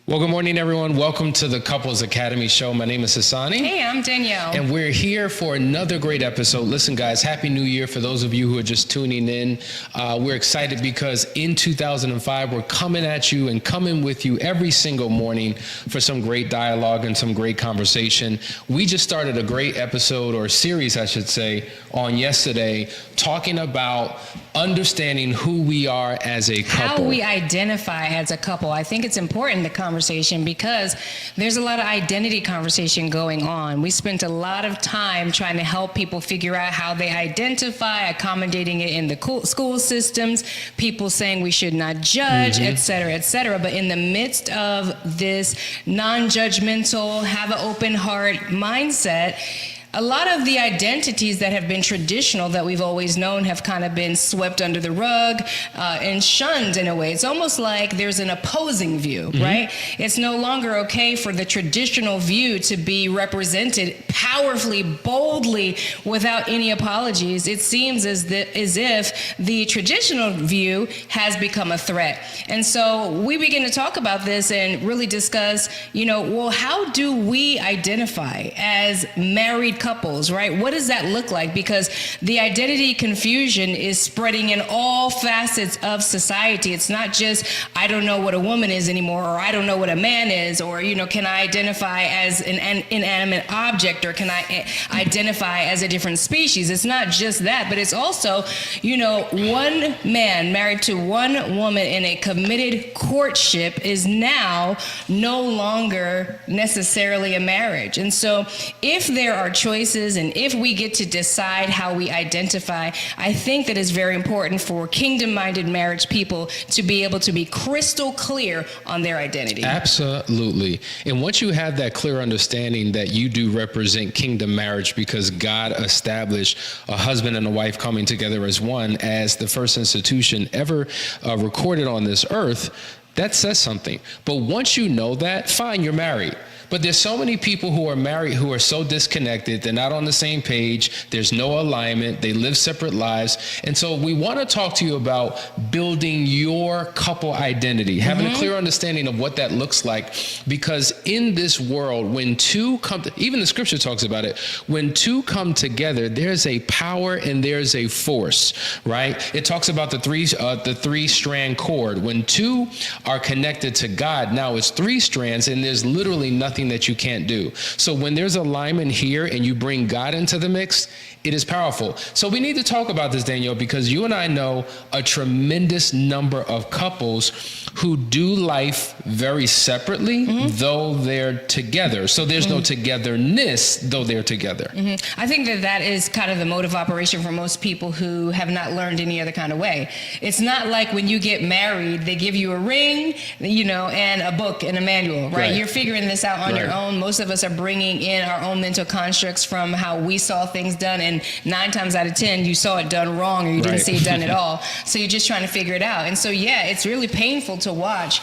Well, good morning, everyone. Welcome to the Couples Academy show. My name is Hassani. Hey, I'm Danielle. And we're here for another great episode. Listen, guys, Happy New Year for those of you who are just tuning in. We're excited because in 2005, we're coming at you and coming with you every single morning for some great dialogue and some great conversation. We just started a great episode, or series, I should say, on yesterday, talking about understanding who we are as a couple. How we identify as a couple. I think it's important, the conversation, because there's a lot of identity conversation going on. We spent a lot of time trying to help people figure out how they identify, accommodating it in the school systems, people saying we should not judge, et cetera, et cetera. But in the midst of this non-judgmental, have an open heart mindset, a lot of the identities that have been traditional that we've always known have kind of been swept under the rug and shunned in a way. It's almost like there's an opposing view, right? It's no longer okay for the traditional view to be represented powerfully, boldly, without any apologies. It seems as if the traditional view has become a threat. And so we begin to talk about this and really discuss, well, how do we identify as married couples, right? What does that look like? Because the identity confusion is spreading in all facets of society. It's not just, I don't know what a woman is anymore, or I don't know what a man is, or, can I identify as an inanimate object, or can I identify as a different species? It's not just that, but it's also, one man married to one woman in a committed courtship is now no longer necessarily a marriage. And so if there are choices, and if we get to decide how we identify, I think that it's very important for kingdom-minded marriage people to be able to be crystal clear on their identity. Absolutely. And once you have that clear understanding that you do represent kingdom marriage because God established a husband and a wife coming together as one as the first institution ever recorded on this earth, that says something. But once you know that, fine, you're married. But there's so many people who are married who are so disconnected. They're not on the same page. There's no alignment. They live separate lives. And so we want to talk to you about building your couple identity, having a clear understanding of what that looks like. Because in this world, when two come, even the scripture talks about it, when two come together, there's a power and there's a force, right? It talks about the three-strand cord. When two are connected to God, now it's three strands, and there's literally nothing that you can't do. So when there's alignment here and you bring God into the mix, it is powerful. So we need to talk about this, Danielle, because you and I know a tremendous number of couples who do life very separately, though they're together. So there's no togetherness, though they're together. I think that is kind of the mode of operation for most people who have not learned any other kind of way. It's not like when you get married, they give you a ring, and a book and a manual, right? You're figuring this out on your own. Most of us are bringing in our own mental constructs from how we saw things done, and 9 times out of 10, you saw it done wrong, or you didn't see it done at all. So you're just trying to figure it out. And so, it's really painful to watch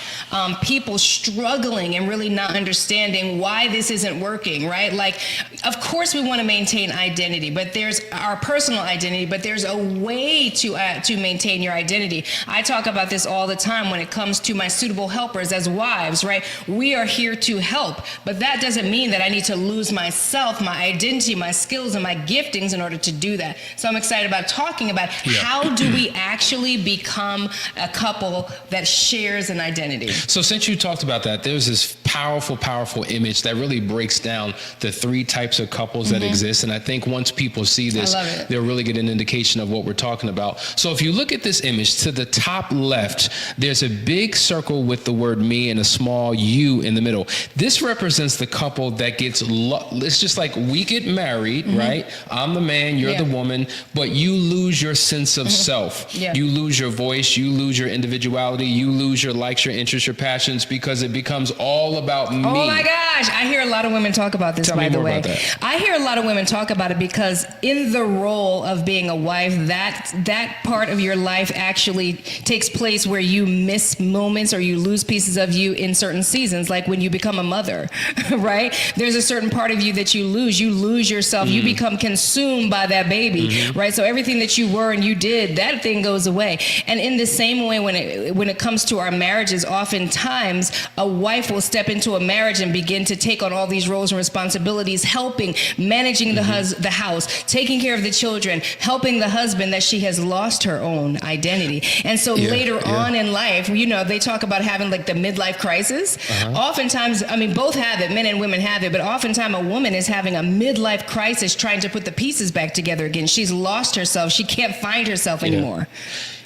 people struggling and really not understanding why this isn't working, right? Like, of course we want to maintain identity, but there's our personal identity, but there's a way to maintain your identity. I talk about this all the time when it comes to my suitable helpers as wives, right? We are here to help, but that doesn't mean that I need to lose myself, my identity, my skills, and my giftings in order to do that. So I'm excited about talking about how do we actually become a couple that shares an identity. So since you talked about that, there's this powerful, powerful image that really breaks down the 3 types of couples that exist. And I think once people see this, they'll really get an indication of what we're talking about. So if you look at this image to the top left, there's a big circle with the word me and a small u in the middle. This represents the couple that gets, it's just like we get married, right? I'm the man, you're the woman, but you lose your sense of self. You lose your voice, you lose your individuality, you lose your likes, your interests, your passions, because it becomes all about me. Oh my gosh, I hear a lot of women talk about this. Tell me by the more way, about that. I hear a lot of women talk about it because in the role of being a wife, that part of your life actually takes place where you miss moments or you lose pieces of you in certain seasons, like when you become a mother, right? There's a certain part of you that you lose. You lose yourself. You become consumed by that baby, right? So everything that you were and you did, that thing goes away. And in the same way, when it comes to our marriages, oftentimes a wife will step into a marriage and begin to take on all these roles and responsibilities, helping, managing the house, taking care of the children, helping the husband that she has lost her own identity. And so later on in life, you know, they talk about having like the midlife crisis. Oftentimes, I mean, both have it, men and women have it, but oftentimes a woman is having a midlife crisis trying to put the pieces back together again. She's lost herself. She can't find herself anymore.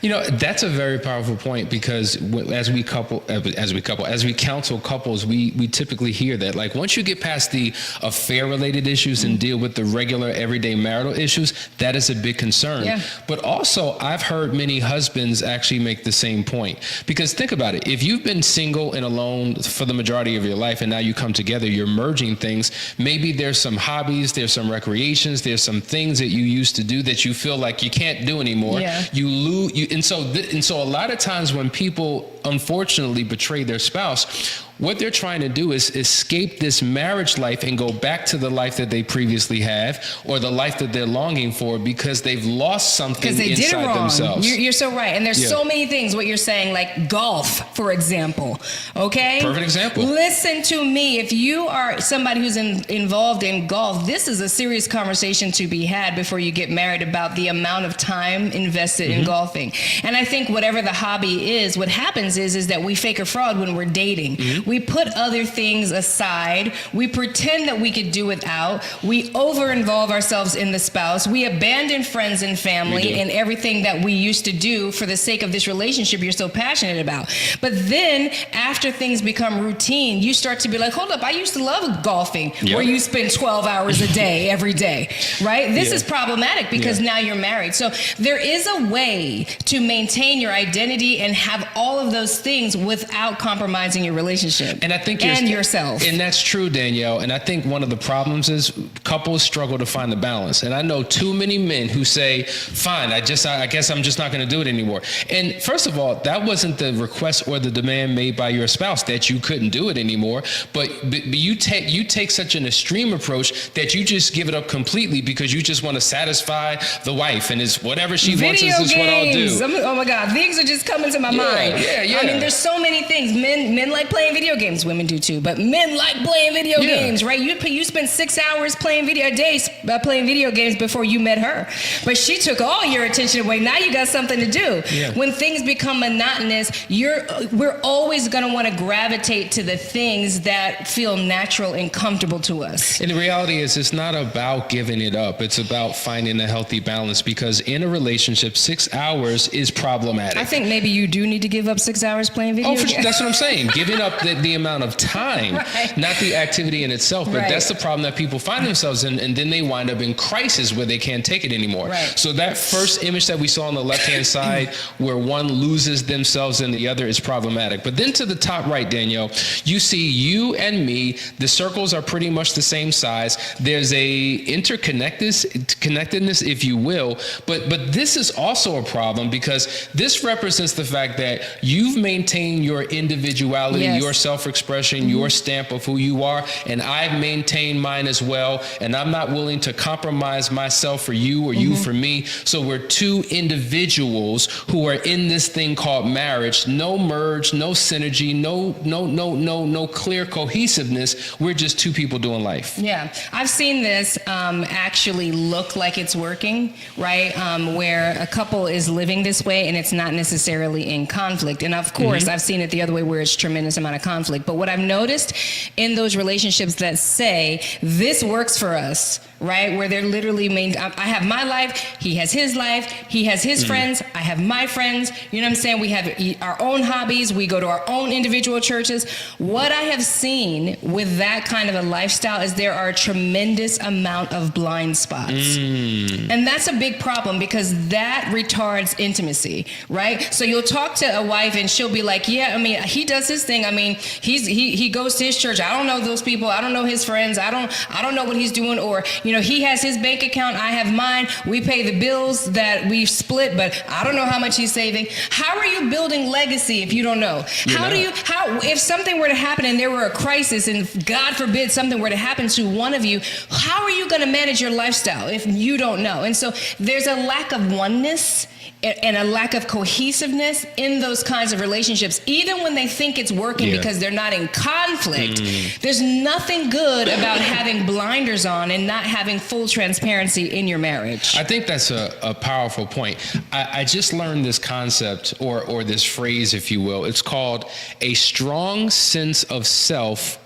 You know, that's a very powerful point, because as we counsel couples, we typically hear that, like, once you get past the affair-related issues and deal with the regular everyday marital issues, that is a big concern. Yeah. But also, I've heard many husbands actually make the same point, because think about it. If you've been single and alone for the majority of your life and now you come together, you're merging things. Maybe there's some hobbies, there's some recreations, there's some things that you used to do that you feel like you can't do anymore. Yeah. You lose. And so a lot of times when people unfortunately betray their spouse, what they're trying to do is escape this marriage life and go back to the life that they previously have, or the life that they're longing for, because they've lost something inside themselves. You're so right. And there's so many things, what you're saying, like golf, for example. Okay? Perfect example. Listen to me. If you are somebody who's involved in golf, this is a serious conversation to be had before you get married about the amount of time invested in golfing. And I think whatever the hobby is, what happens is that we fake a fraud when we're dating. We put other things aside. We pretend that we could do without. We over-involve ourselves in the spouse. We abandon friends and family and everything that we used to do for the sake of this relationship you're so passionate about. But then, after things become routine, you start to be like, hold up, I used to love golfing, where you spend 12 hours a day, every day, right? This is problematic because now you're married. So there is a way to maintain your identity and have all of those things without compromising your relationship. And I think yourself. And that's true, Danielle. And I think one of the problems is couples struggle to find the balance. And I know too many men who say, fine, I guess I'm just not going to do it anymore. And first of all, that wasn't the request or the demand made by your spouse that you couldn't do it anymore. But you take such an extreme approach that you just give it up completely because you just want to satisfy the wife, and it's whatever she wants is what I'll do. Oh my God, things are just coming to my mind. Yeah. I mean, there's so many things. Men like playing video games. Women do too, but men like playing video games, right? You spend 6 hours playing video games before you met her, but she took all your attention away. Now you got something to do. When things become monotonous, we're always going to want to gravitate to the things that feel natural and comfortable to us. And the reality is, it's not about giving it up. It's about finding a healthy balance, because in a relationship, 6 hours is problematic. I think maybe you do need to give up 6 hours playing video games. That's what I'm saying. Giving up the amount of time, not the activity in itself. But that's the problem that people find themselves in, and then they wind up in crisis where they can't take it anymore. So that first image that we saw on the left-hand side, where one loses themselves and the other, is problematic. But then to the top right, Danielle, you see you and me. The circles are pretty much the same size. There's a interconnectedness, if you will. But this is also a problem, because this represents the fact that you've maintained your individuality, your self-expression, your stamp of who you are, and I've maintained mine as well, and I'm not willing to compromise myself for you or you for me. So we're two individuals who are in this thing called marriage. No merge, no synergy, no clear cohesiveness. We're just two people doing life. Yeah, I've seen this actually look like it's working, right? Where a couple is living this way and it's not necessarily in conflict. And of course, I've seen it the other way, where it's tremendous amount of conflict. But what I've noticed in those relationships that say this works for us, right? Where they're literally I have my life, he has his life, he has his friends, I have my friends. You know what I'm saying? We have our own hobbies, we go to our own individual churches. What I have seen with that kind of a lifestyle is there are a tremendous amount of blind spots. And that's a big problem, because that retards intimacy, right? So you'll talk to a wife and she'll be like, yeah, I mean, he does his thing. I mean, he goes to his church. I don't know those people. I don't know his friends. I don't know what he's doing. Or, he has his bank account. I have mine. We pay the bills that we split, but I don't know how much he's saving. How are you building legacy if you don't know? If something were to happen and there were a crisis and God forbid something were to happen to one of you, how are you going to manage your lifestyle if you don't know? And so there's a lack of oneness and a lack of cohesiveness in those kinds of relationships, even when they think it's working because they're not in conflict. There's nothing good about having blinders on and not having full transparency in your marriage. I think that's a powerful point. I just learned this concept or this phrase, if you will. It's called a strong sense of self.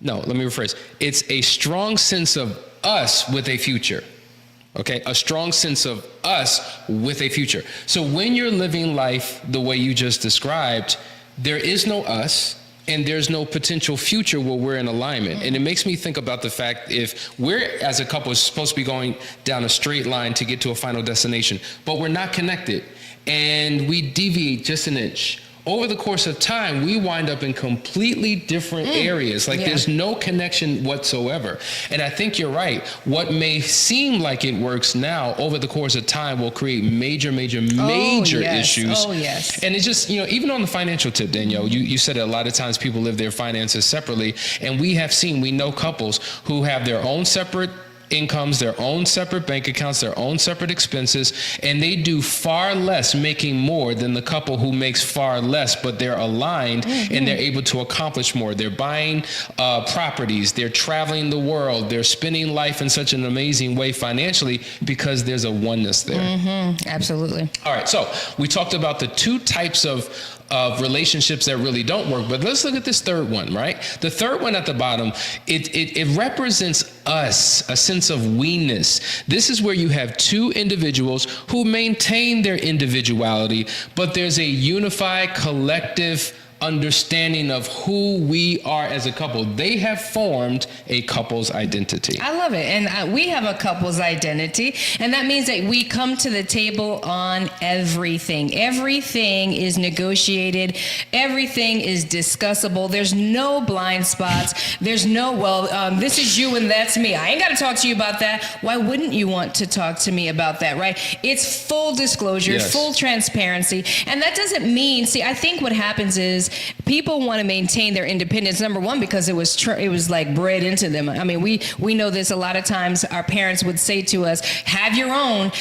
No, let me rephrase. It's a strong sense of us with a future. Okay, a strong sense of us with a future. So when you're living life the way you just described, there is no us and there's no potential future where we're in alignment. And it makes me think about the fact if we're, as a couple, supposed to be going down a straight line to get to a final destination, but we're not connected and we deviate just an inch. Over the course of time, we wind up in completely different areas. There's no connection whatsoever. And I think you're right. What may seem like it works now, over the course of time, will create major issues. Oh, yes. And it's just, even on the financial tip, Danielle, you said that a lot of times people live their finances separately. And we know couples who have their own separate incomes, their own separate bank accounts, their own separate expenses, and they do far less making more than the couple who makes far less, but they're aligned and they're able to accomplish more. They're buying properties, they're traveling the world, they're spending life in such an amazing way financially because there's a oneness there. Absolutely. All right, so we talked about the two types of relationships that really don't work, but let's look at this third one, right? The third one at the bottom, it represents us, a sense of we-ness. This is where you have two individuals who maintain their individuality, but there's a unified collective understanding of who we are as a couple. They have formed a couple's identity. I love it. And we have a couple's identity. And that means that we come to the table on everything. Everything is negotiated. Everything is discussable. There's no blind spots. There's no, this is you and that's me. I ain't got to talk to you about that. Why wouldn't you want to talk to me about that, right? It's full disclosure, full transparency. And that doesn't mean, I think what happens is people want to maintain their independence, number one, because it was like bred into them. I mean, we know this a lot of times. Our parents would say to us, have your own,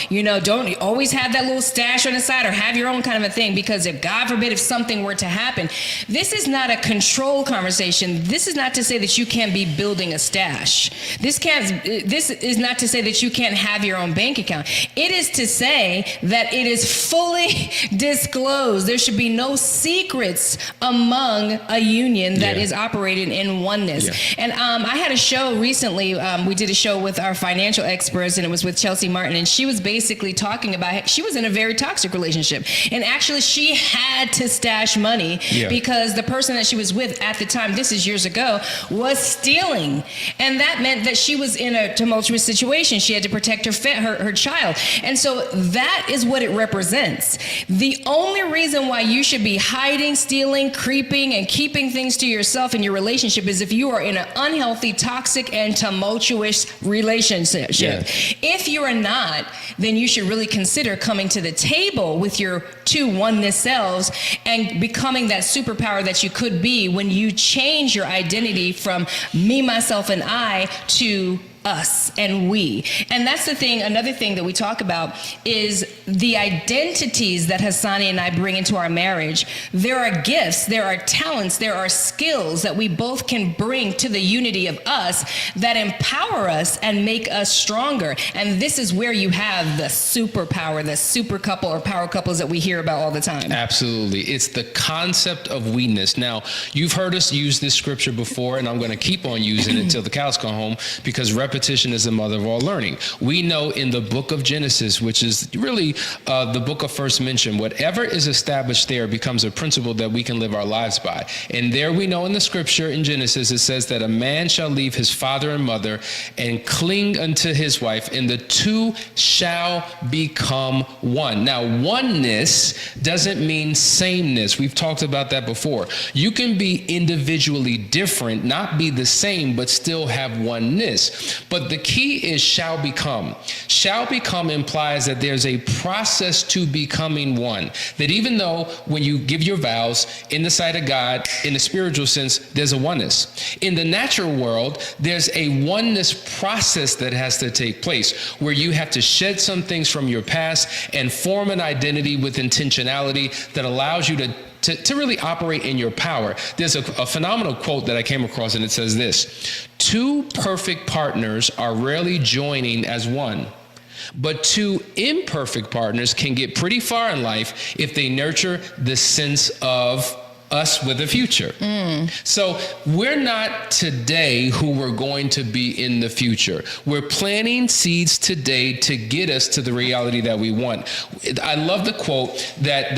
don't always have that little stash on the side, or have your own kind of a thing, because if God forbid if something were to happen. This is not a control conversation. This is not to say that you can't be building a stash. This is not to say that you can't have your own bank account. It is to say that it is fully disclosed. There should be no secrets among a union that is operating in oneness. And I had a show recently. We did a show with our financial experts, and it was with Chelsea Martin, and she was basically talking about, she was in a very toxic relationship, and actually she had to stash money because the person that she was with at the time, this is years ago, was stealing. And that meant that she was in a tumultuous situation. She had to protect her child. And so that is what it represents. The only reason why you should be hiding, stealing, creeping, and keeping things to yourself in your relationship is if you are in an unhealthy, toxic, and tumultuous relationship. If you are not, then you should really consider coming to the table with your two oneness selves and becoming that superpower that you could be when you change your identity from me, myself, and I to us and we. And that's the thing. Another thing that we talk about is the identities that Hassani and I bring into our marriage. There are gifts, there are talents, there are skills that we both can bring to the unity of us that empower us and make us stronger. And this is where you have the superpower, the super couple or power couples that we hear about all the time. Absolutely. It's the concept of we-ness. Now, you've heard us use this scripture before, and I'm going to keep on using it till the cows come home, because repetition is the mother of all learning. We know in the book of Genesis, which is really the book of first mention, whatever is established there becomes a principle that we can live our lives by. And there we know in the scripture in Genesis, it says that a man shall leave his father and mother and cling unto his wife, and the two shall become one. Now, oneness doesn't mean sameness. We've talked about that before. You can be individually different, not be the same, but still have oneness. But the key is shall become. Shall become implies that there's a process to becoming one. That even though when you give your vows in the sight of God, in the spiritual sense, there's a oneness. In the natural world, there's a oneness process that has to take place where you have to shed some things from your past and form an identity with intentionality that allows you to really operate in your power. There's a phenomenal quote that I came across, and it says this: two perfect partners are rarely joining as one, but two imperfect partners can get pretty far in life if they nurture the sense of us with a future. So we're not today who we're going to be in the future. We're planting seeds today to get us to the reality that we want. I love the quote that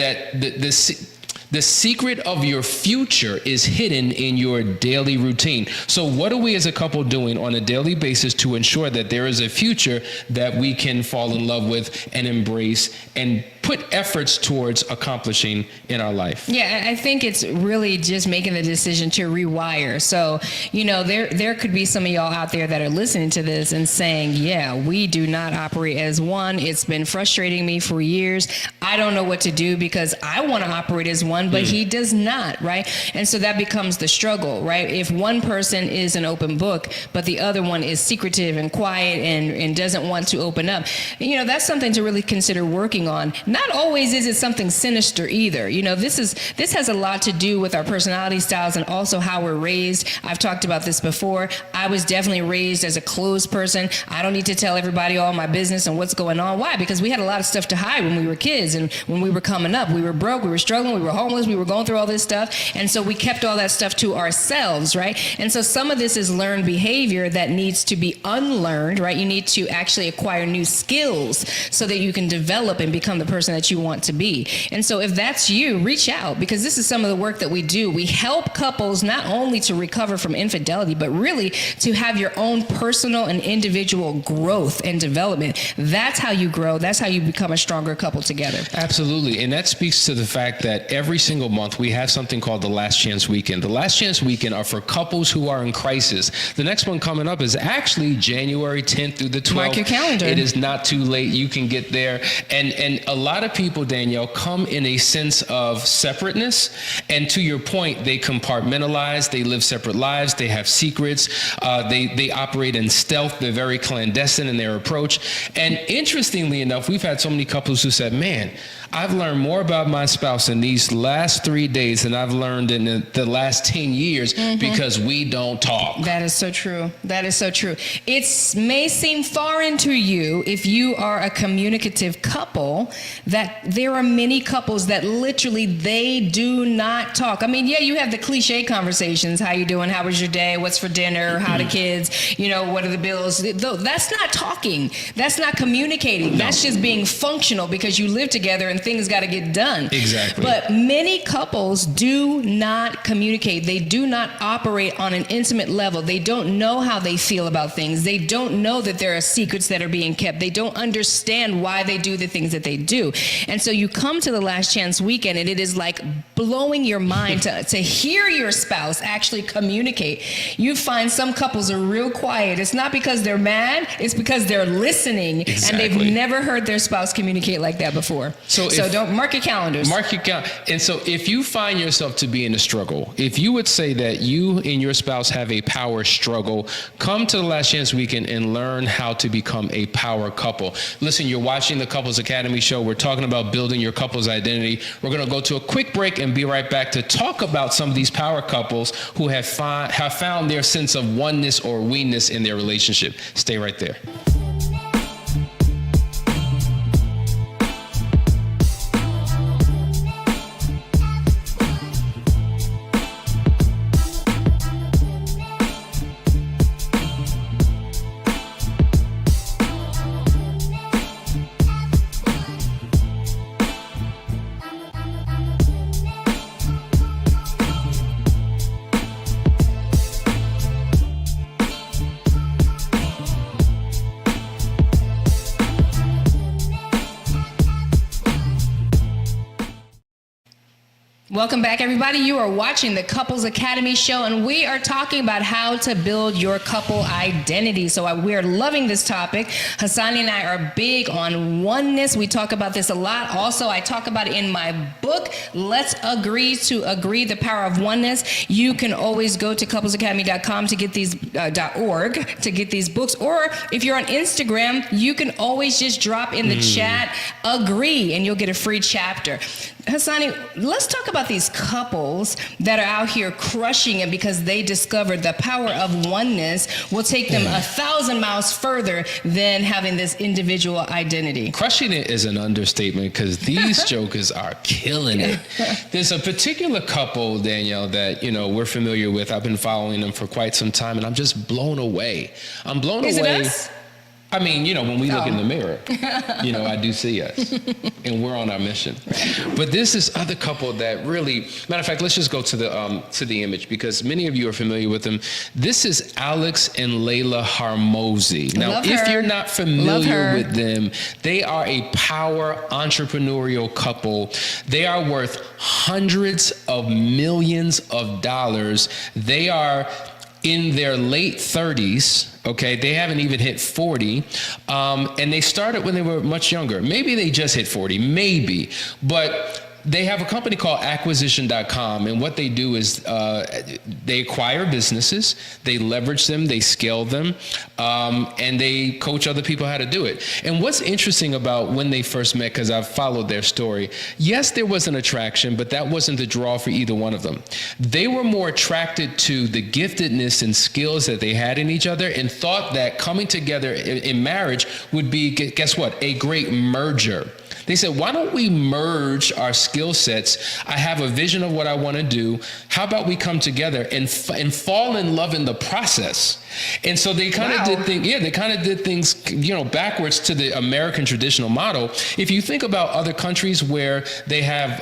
the secret of your future is hidden in your daily routine. So what are we as a couple doing on a daily basis to ensure that there is a future that we can fall in love with and embrace and put efforts towards accomplishing in our life? Yeah, I think it's really just making the decision to rewire. So, there could be some of y'all out there that are listening to this and saying, yeah, we do not operate as one. It's been frustrating me for years. I don't know what to do because I want to operate as one, but he does not, right? And so that becomes the struggle, right? If one person is an open book, but the other one is secretive and quiet and doesn't want to open up, that's something to really consider working on. Not always is it something sinister either. This has a lot to do with our personality styles and also how we're raised. I've talked about this before. I was definitely raised as a closed person. I don't need to tell everybody all my business and what's going on. Why? Because we had a lot of stuff to hide when we were kids and when we were coming up. We were broke, we were struggling, we were homeless, we were going through all this stuff. And so we kept all that stuff to ourselves, right? And so some of this is learned behavior that needs to be unlearned, right? You need to actually acquire new skills so that you can develop and become the person that you want to be. And so if that's you, reach out, because this is some of the work that we do. We help couples not only to recover from infidelity, but really to have your own personal and individual growth and development. That's how you grow. That's how you become a stronger couple together. Absolutely. And that speaks to the fact that every single month we have something called the Last Chance Weekend. The Last Chance Weekend are for couples who are in crisis. The next one coming up is actually January 10th through the 12th. Mark your calendar. It is not too late. You can get there. And a lot of people, Danielle, come in a sense of separateness. And to your point, they compartmentalize, they live separate lives, they have secrets, they operate in stealth, they're very clandestine in their approach. And interestingly enough, we've had so many couples who said, man, I've learned more about my spouse in these last 3 days than I've learned in the last 10 years because we don't talk. That is so true. That is so true. It may seem foreign to you if you are a communicative couple that there are many couples that literally they do not talk. I mean, yeah, you have the cliche conversations. How you doing? How was your day? What's for dinner? How the kids? What are the bills? That's not talking. That's not communicating. No. That's just being functional because you live together and things got to get done. Exactly. But many couples do not communicate. They do not operate on an intimate level. They don't know how they feel about things. They don't know that there are secrets that are being kept. They don't understand why they do the things that they do. And so you come to the Last Chance Weekend and it is like blowing your mind to hear your spouse actually communicate. You find some couples are real quiet. It's not because they're mad. It's because they're listening. Exactly. And they've never heard their spouse communicate like that before. So don't mark your calendars. Mark your calendar. And so if you find yourself to be in a struggle, if you would say that you and your spouse have a power struggle, come to the Last Chance Weekend and learn how to become a power couple. Listen, you're watching the Couples Academy show. We're talking about building your couple's identity. We're going to go to a quick break and be right back to talk about some of these power couples who have found their sense of oneness or we-ness in their relationship. Stay right there. Welcome back, everybody. You are watching the Couples Academy show, and we are talking about how to build your couple identity. So we're loving this topic. Hassani and I are big on oneness. We talk about this a lot. Also, I talk about it in my book, Let's Agree to Agree, The Power of Oneness. You can always go to couplesacademy.com to get these, .org to get these books. Or if you're on Instagram, you can always just drop in the chat, agree, and you'll get a free chapter. Hassani, let's talk about these couples that are out here crushing it because they discovered the power of oneness will take them 1,000 miles further than having this individual identity. Crushing it is an understatement because these jokers are killing it. There's a particular couple, Danielle, that, we're familiar with. I've been following them for quite some time, and I'm just blown away. I'm blown away. Is it us? I mean, when we look in the mirror, I do see us, and we're on our mission. But there's this other couple that really, matter of fact, let's just go to the image because many of you are familiar with them. This is Alex and Layla Harmozy. Now, if you're not familiar with them, they are a power entrepreneurial couple. They are worth hundreds of millions of dollars. They are in their late 30s, okay? They haven't even hit 40, and they started when they were much younger. Maybe they just hit 40, maybe, but they have a company called acquisition.com, and what they do is they acquire businesses, they leverage them, they scale them, and they coach other people how to do it. And what's interesting about when they first met, because I've followed their story, yes, there was an attraction, but that wasn't the draw for either one of them. They were more attracted to the giftedness and skills that they had in each other and thought that coming together in marriage would be, guess what, a great merger. They said, why don't we merge our skill sets? I have a vision of what I want to do. How about we come together and fall in love in the process? And so they kind of did things, they kind of did things, backwards to the American traditional model. If you think about other countries where they have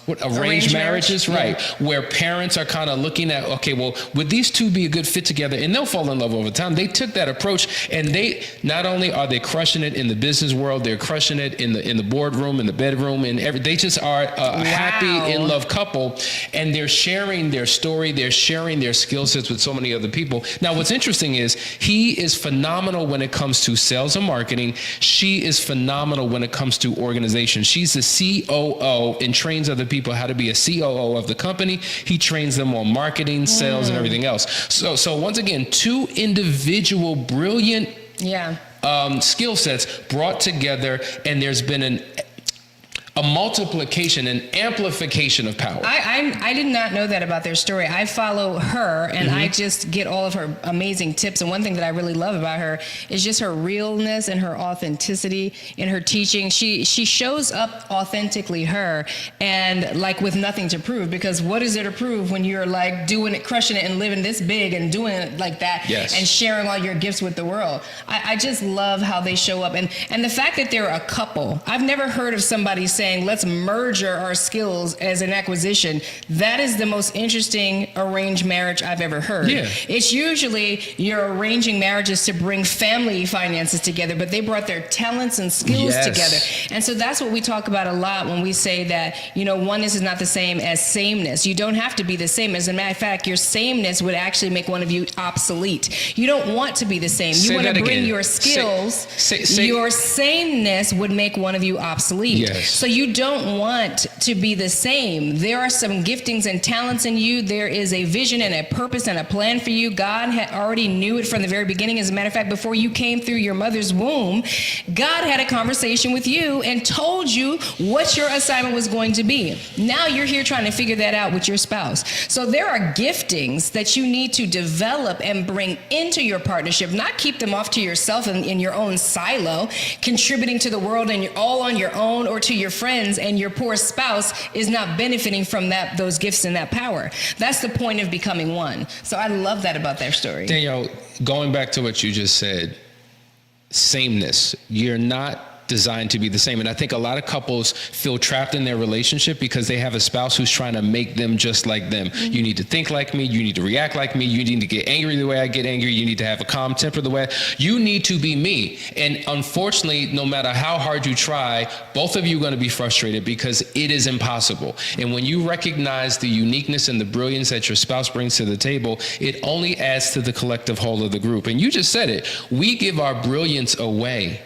arranged marriages, right, where parents are kind of looking at, okay, well, would these two be a good fit together? And they'll fall in love over time. They took that approach, and they not only are they crushing it in the business world, they're crushing it in the boardroom, in the bedroom, and they just are a happy, in love couple, and they're sharing their story, they're sharing their skill sets with so many other people. Now, what's interesting is he is phenomenal when it comes to sales and marketing. She is phenomenal when it comes to organization. She's the COO and trains other people how to be a COO of the company. He trains them on marketing, sales, and everything else. So once again, two individual brilliant skill sets brought together, and there's been a multiplication, an amplification of power. I did not know that about their story. I follow her, and I just get all of her amazing tips. And one thing that I really love about her is just her realness and her authenticity in her teaching. She shows up authentically her, and like with nothing to prove, because what is there to prove when you're like doing it, crushing it, and living this big and doing it like that, and sharing all your gifts with the world. I just love how they show up, and the fact that they're a couple. I've never heard of somebody saying, let's merge our skills as an acquisition. That is the most interesting arranged marriage I've ever heard. It's usually you're arranging marriages to bring family finances together, but they brought their talents and skills together. And so that's what we talk about a lot when we say that, oneness is not the same as sameness. You don't have to be the same. As a matter of fact, your sameness would actually make one of you obsolete. You don't want to be the same. You want to bring your skills. Your sameness would make one of you obsolete. So you don't want to be the same. There are some giftings and talents in you. There is a vision and a purpose and a plan for you. God had already knew it from the very beginning. As a matter of fact, before you came through your mother's womb, God had a conversation with you and told you what your assignment was going to be. Now you're here trying to figure that out with your spouse. So there are giftings that you need to develop and bring into your partnership, not keep them off to yourself in your own silo, contributing to the world and you're all on your own, or to your friends, and your poor spouse is not benefiting from those gifts and that power. That's the point of becoming one. So I love that about their story. Danielle, going back to what you just said, sameness. You're not designed to be the same. And I think a lot of couples feel trapped in their relationship because they have a spouse who's trying to make them just like them. You need to think like me. You need to react like me. You need to get angry the way I get angry. You need to have a calm temper the way you need to be me. And unfortunately, no matter how hard you try, both of you are going to be frustrated because it is impossible. And when you recognize the uniqueness and the brilliance that your spouse brings to the table, it only adds to the collective whole of the group. And you just said it. We give our brilliance away.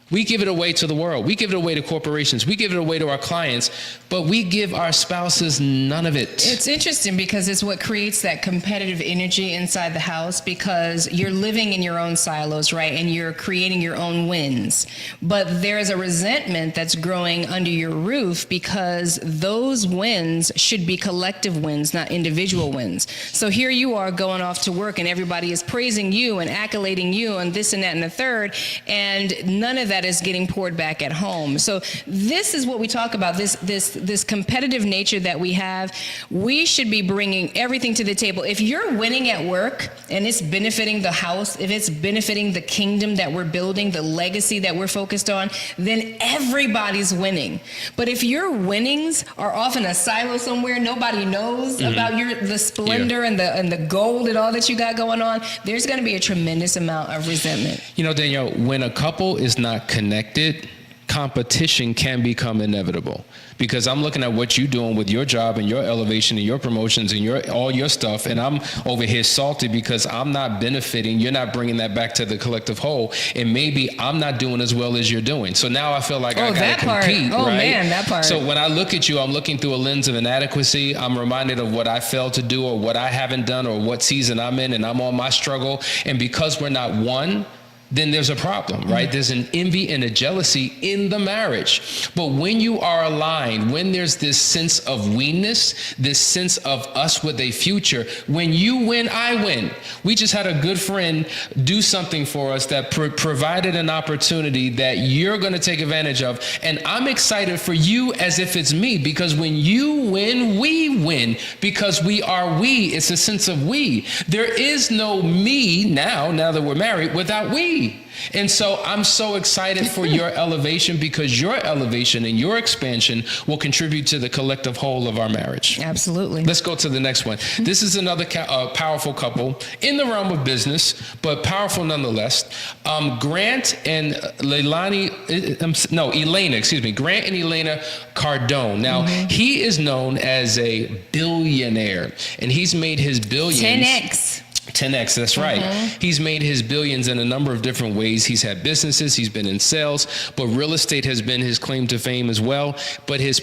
We give it away to the world. We give it away to corporations. We give it away to our clients, but we give our spouses none of it. It's interesting because it's what creates that competitive energy inside the house, because you're living in your own silos, right? And you're creating your own wins. But there's a resentment that's growing under your roof because those wins should be collective wins, not individual wins. So here you are going off to work and everybody is praising you and accolading you and this and that and the third, and none of that is getting poured back at home. So this is what we talk about, this competitive nature that we have. We should be bringing everything to the table. If you're winning at work and it's benefiting the house, if it's benefiting the kingdom that we're building, the legacy that we're focused on, then everybody's winning. But if your winnings are off in a silo somewhere, nobody knows about the splendor and the gold and all that you got going on, there's going to be a tremendous amount of resentment. You know, Danielle, when a couple is not connected, competition can become inevitable, because I'm looking at what you're doing with your job and your elevation and your promotions and all your stuff, and I'm over here salty because I'm not benefiting. You're not bringing that back to the collective whole, and maybe I'm not doing as well as you're doing. So now I feel like I gotta compete. Oh, right? Man, that part. So when I look at you, I'm looking through a lens of inadequacy. I'm reminded of what I failed to do or what I haven't done or what season I'm in, and I'm on my struggle. And because we're not one, then there's a problem, right? There's an envy and a jealousy in the marriage. But when you are aligned, when there's this sense of weenness, this sense of us with a future, when you win, I win. We just had a good friend do something for us that provided an opportunity that you're going to take advantage of. And I'm excited for you as if it's me, because when you win, we win, because we are we. It's a sense of we. There is no me now that we're married, without we. And so I'm so excited for your elevation, because your elevation and your expansion will contribute to the collective whole of our marriage. Absolutely. Let's go to the next one. This is another powerful couple in the realm of business, but powerful nonetheless. Grant and Elena Cardone. Now, he is known as a billionaire, and he's made his billions. 10X, that's right. He's made his billions in a number of different ways. He's had businesses, he's been in sales, but real estate has been his claim to fame as well. But his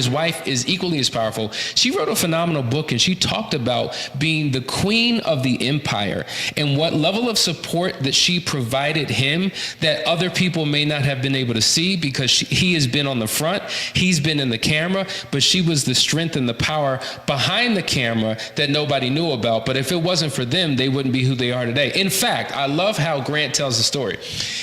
wife is equally as powerful. She wrote a phenomenal book, and she talked about being the queen of the empire and what level of support that she provided him that other people may not have been able to see, because he has been on the front, he's been in the camera, but she was the strength and the power behind the camera that nobody knew about. But if it wasn't for them, they wouldn't be who they are today. In fact, I love how Grant tells the story.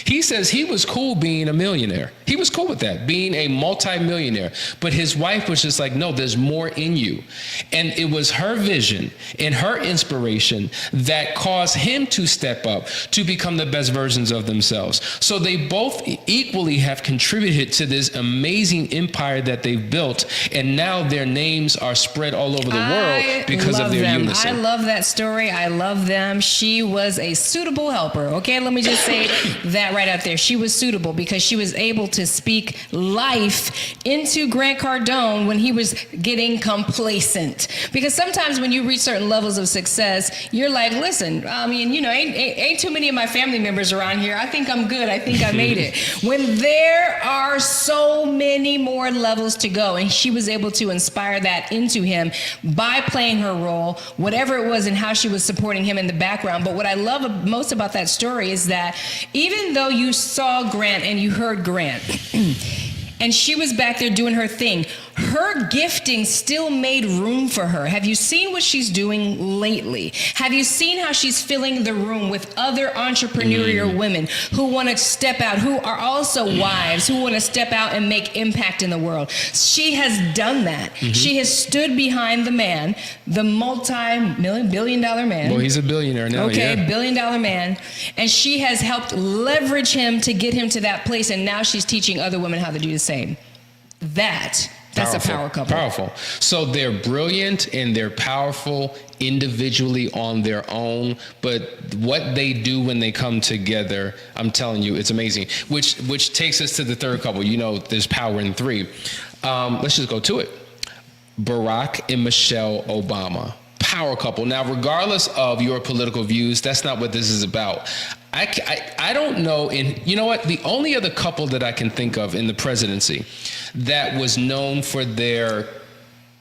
He says he was cool being a millionaire. He was cool with that, being a multi-millionaire. But his wife was just like, no, there's more in you. And it was her vision and her inspiration that caused him to step up to become the best versions of themselves. So they both equally have contributed to this amazing empire that they've built. And now their names are spread all over the world because of their unison. I love that story. I love them. She was a suitable helper. Okay, let me just say that right out there. She was suitable because she was able to speak life into Grant Cardone when he was getting complacent. Because sometimes when you reach certain levels of success, you're like, listen, I mean, ain't too many of my family members around here. I think I'm good. I think I made it. When there are so many more levels to go, and she was able to inspire that into him by playing her role, whatever it was, and how she was supporting him in the background. But what I love most about that story is that even though you saw Grant and you heard Grant, and she was back there doing her thing. Her gifting still made room for her. Have you seen what she's doing lately? Have you seen how she's filling the room with other entrepreneurial women who want to step out, who are also wives, who want to step out and make impact in the world? She has done that. She has stood behind the man, the multi-billion-dollar man. Well, he's a billionaire now. Okay, yeah. billion-dollar man. And she has helped leverage him to get him to that place, and now she's teaching other women how to do the same. That's a power couple. Powerful. So they're brilliant and they're powerful individually on their own, but what they do when they come together, I'm telling you, it's amazing. Which takes us to the third couple. You know, there's power in three. Let's just go to it. Barack and Michelle Obama. Power couple. Now, regardless of your political views, that's not what this is about. I don't know. You know what? The only other couple that I can think of in the presidency that was known for their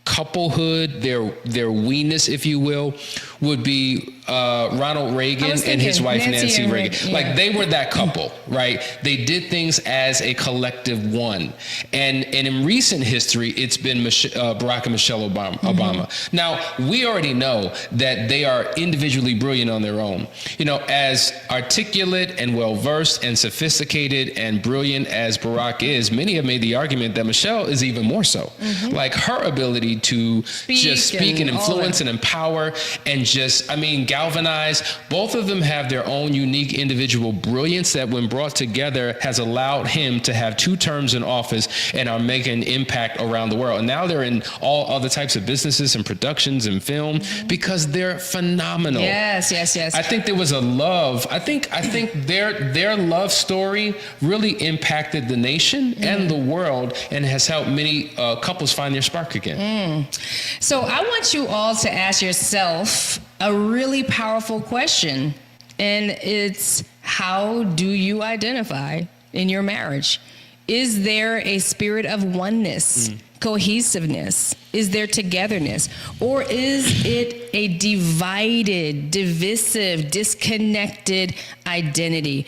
couplehood, their weeness, if you will, would be Ronald Reagan and his wife Nancy Reagan. Yeah. Like, they were that couple, right? They did things as a collective one. And in recent history, it's been Barack and Michelle Obama. Now, we already know that they are individually brilliant on their own. You know, as articulate and well-versed and sophisticated and brilliant as Barack is, many have made the argument that Michelle is even more so. Like, her ability to just speak and influence and empower and just, galvanize. Both of them have their own unique individual brilliance that, when brought together, has allowed him to have 2 terms in office and are making an impact around the world. And now they're in all other types of businesses and productions and film because they're phenomenal. Yes. I think there was a love. I think their love story really impacted the nation and the world and has helped many couples find their spark again. So I want you all to ask yourself a really powerful question, and it's, how do you identify in your marriage? Is there a spirit of oneness, cohesiveness? Is there togetherness? Or is it a divided, divisive, disconnected identity?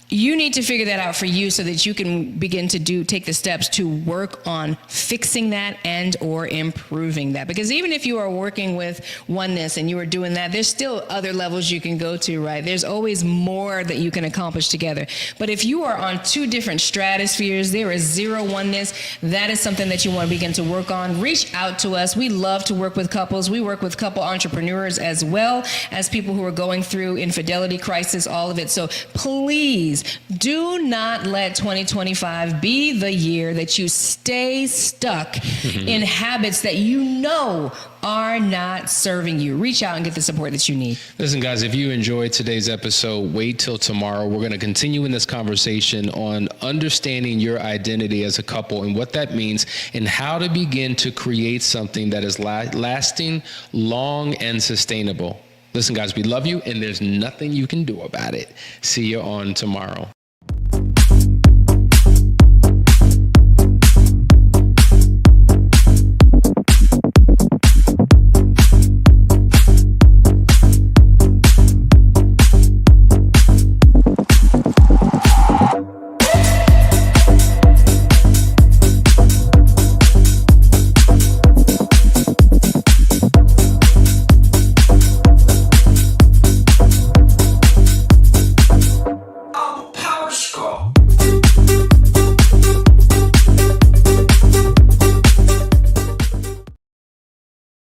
You need to figure that out for you so that you can begin to take the steps to work on fixing that and or improving that. Because even if you are working with oneness and you are doing that, there's still other levels you can go to, right? There's always more that you can accomplish together. But if you are on 2 different stratospheres, there is zero oneness. That is something that you want to begin to work on. Reach out to us. We love to work with couples. We work with couple entrepreneurs as well as people who are going through infidelity crisis, all of it. So please, do not let 2025 be the year that you stay stuck in habits that you know are not serving you. Reach out and get the support that you need. Listen, guys, if you enjoyed today's episode, wait till tomorrow. We're going to continue in this conversation on understanding your identity as a couple and what that means and how to begin to create something that is lasting, long, and sustainable. Listen, guys, we love you, and there's nothing you can do about it. See you on tomorrow.